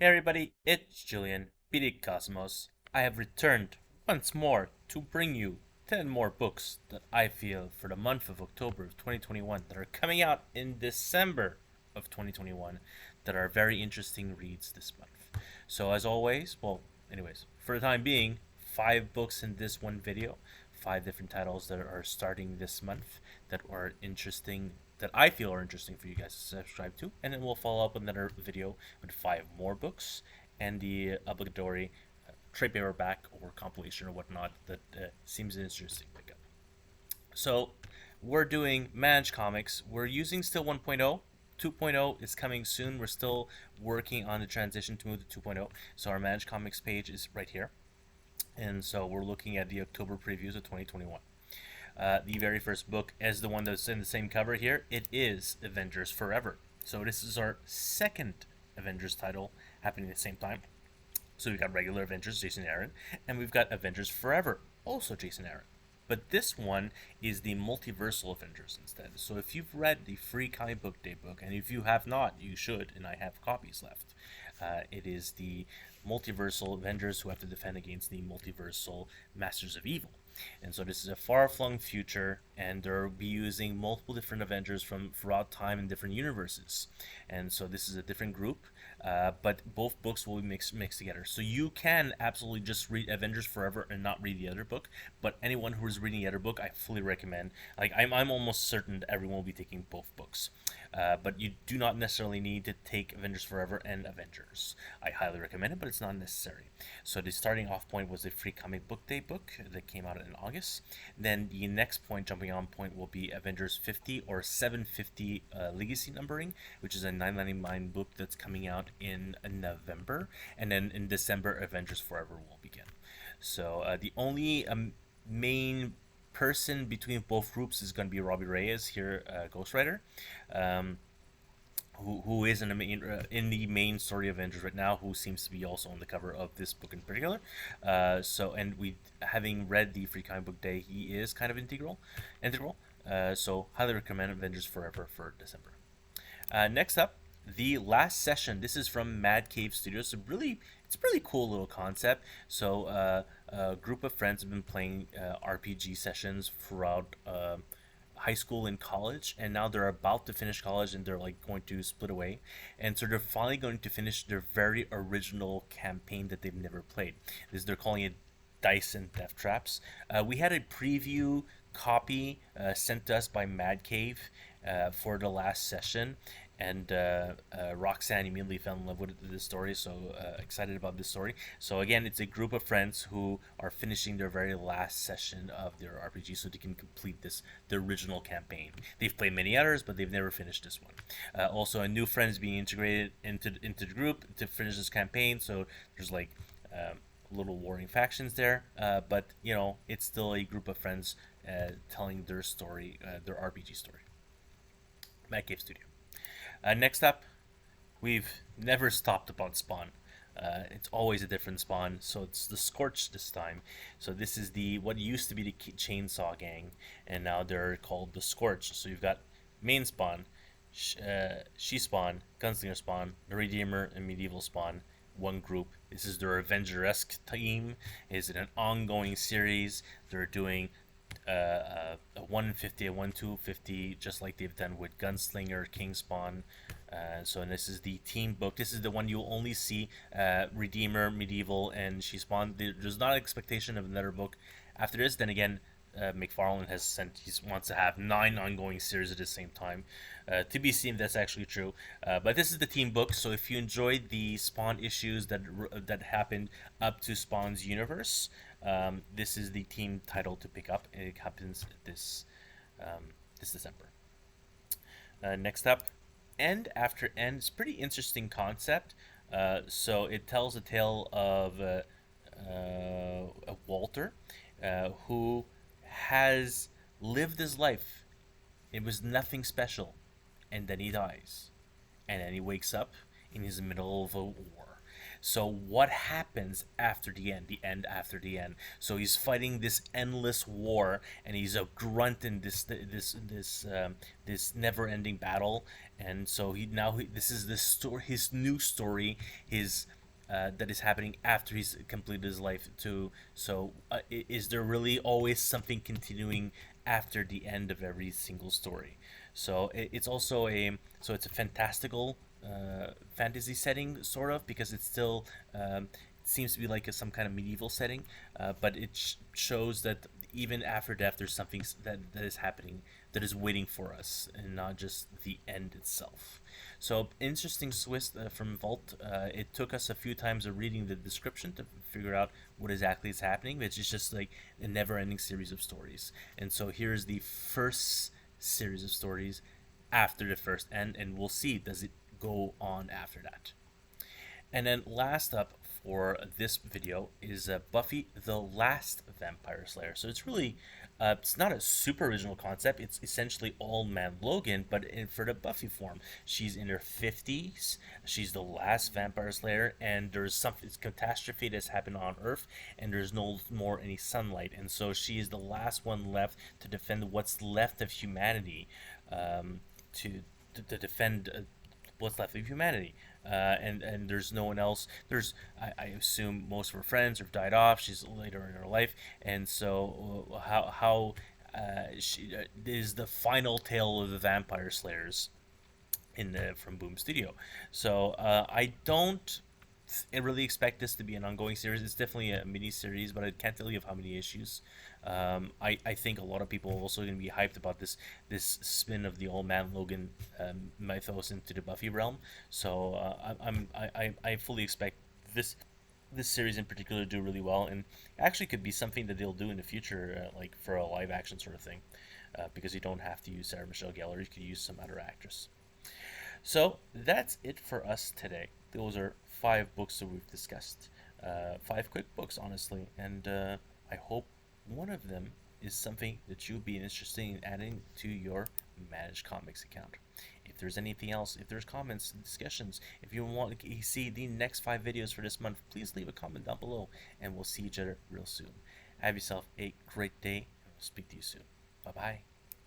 Hey everybody, it's Julian, BD Cosmos. I have returned once more to bring you 10 more books that I feel for the month of October of 2021 that are coming out in December of 2021 that are very interesting reads this month. So as always, for the time being, 5 books in this one video, 5 different titles that are starting this month that are interesting that I feel are interesting for you guys to subscribe to, and then we'll follow up with another video with 5 more books and the obligatory trade paperback or compilation or whatnot that seems interesting to pick up. So we're doing Manage Comics. We're using still 1.0. 2.0 is coming soon. We're still working on the transition to move to 2.0. So our Manage Comics page is right here. And so we're looking at the October previews of 2021. The very first book is the one that's in the same cover here. It is Avengers Forever. So this is our second Avengers title happening at the same time. So we've got regular Avengers, Jason Aaron, and we've got Avengers Forever, also Jason Aaron. But this one is the multiversal Avengers instead. So if you've read the free comic book day book, and if you have not, you should, and I have copies left. It is the multiversal Avengers who have to defend against the multiversal Masters of Evil. And so this is a far-flung future, and they'll be using multiple different Avengers from throughout time in different universes. And so this is a different group, but both books will be mixed together. So you can absolutely just read Avengers Forever and not read the other book. But anyone who is reading the other book, I fully recommend. Like I'm almost certain that everyone will be taking both books. But you do not necessarily need to take Avengers Forever and Avengers. I highly recommend it, but it's not necessary. So the starting off point was a free comic book day book that came out in August. Then the next point, jumping on point, will be Avengers 50 or 750 Legacy numbering, which is a 999 book that's coming out in November. And then in December, Avengers Forever will begin. So the only main person between both groups is going to be Robbie Reyes here, Ghost Rider, um, who is in the main story of Avengers right now, who seems to be also on the cover of this book in particular. And we, having read the free comic book day, he is kind of integral. So highly recommend Avengers Forever for December. Next up, the last session. This is from Mad Cave Studios. It's a really cool little concept. So a group of friends have been playing RPG sessions throughout high school and college, and now they're about to finish college, and they're like going to split away, and so they're finally going to finish their very original campaign that they've never played. They're calling it Dice and Death Traps. We had a preview copy sent to us by Mad Cave for the last session, and Roxanne immediately fell in love with the story. So excited about this story. So again, it's a group of friends who are finishing their very last session of their RPG, so they can complete the original campaign. They've played many others, but they've never finished this one. Also, a new friend is being integrated into the group to finish this campaign. So there's like little warring factions there, but it's still a group of friends telling their story, their RPG story. Mad Cave Studio. Next up, we've never stopped about Spawn. It's always a different Spawn, so it's the Scorch this time. So this is the what used to be the Chainsaw Gang, and now they're called the Scorch. So you've got main Spawn, She Spawn, Gunslinger Spawn, the Redeemer, and Medieval Spawn. One group. This is their Avenger-esque team. Is it an ongoing series? They're doing a 150, a 1250, just like they've done with Gunslinger, King Spawn. So this is the team book. This is the one you'll only see Redeemer, Medieval, and She Spawn. There's not an expectation of another book after this. Then again, McFarlane has sent. He wants to have 9 ongoing series at the same time. To be seen if that's actually true. But this is the team book. So if you enjoyed the Spawn issues that happened up to Spawn's universe, this is the team title to pick up. It happens this December. Next up, End After End. It's a pretty interesting concept. So it tells a tale of Walter, who has lived his life. It was nothing special, and then he dies, and then he wakes up in his middle of a war. So what happens after the end after the end? So he's fighting this endless war, and he's a grunt in this never-ending battle. And so this is the story, his new story, his that is happening after he's completed his life too. So is there really always something continuing after the end of every single story? So it's also it's a fantastical fantasy setting, sort of, because it's still it seems to be like some kind of medieval setting, but it shows that even after death, there's something that is happening, that is waiting for us, and not just the end itself. So interesting twist from Vault. It took us a few times of reading the description to figure out what exactly is happening. But it's just like a never-ending series of stories, and so here's the first series of stories after the first end, and we'll see, does it go on after that. And then last up for this video is Buffy the Last Vampire Slayer. So it's really, it's not a super original concept. It's essentially all man Logan, but for the Buffy form. She's in her 50s. She's the last vampire slayer, and there's some catastrophe that's happened on Earth, and there's no more any sunlight. And so she is the last one left to defend what's left of humanity, to defend what's left of humanity. And there's no one else. I assume most of her friends have died off. She's later in her life, and so how she is the final tale of the vampire slayers in the from Boom Studio. So I don't really expect this to be an ongoing series. It's definitely a mini series, but I can't tell you of how many issues. I think a lot of people are also going to be hyped about this spin of the old man Logan mythos into the Buffy realm. So I fully expect this series in particular to do really well, and actually could be something that they'll do in the future, like for a live action sort of thing, because you don't have to use Sarah Michelle Gellar. You could use some other actress. So that's it for us today. Those are 5 books that we've discussed. 5 quick books, honestly, and I hope one of them is something that you'll be interested in adding to your Managed Comics account. If there's anything else, if there's comments, discussions, if you want to see the next 5 videos for this month, please leave a comment down below, and we'll see each other real soon. Have yourself a great day, and we'll speak to you soon. Bye-bye.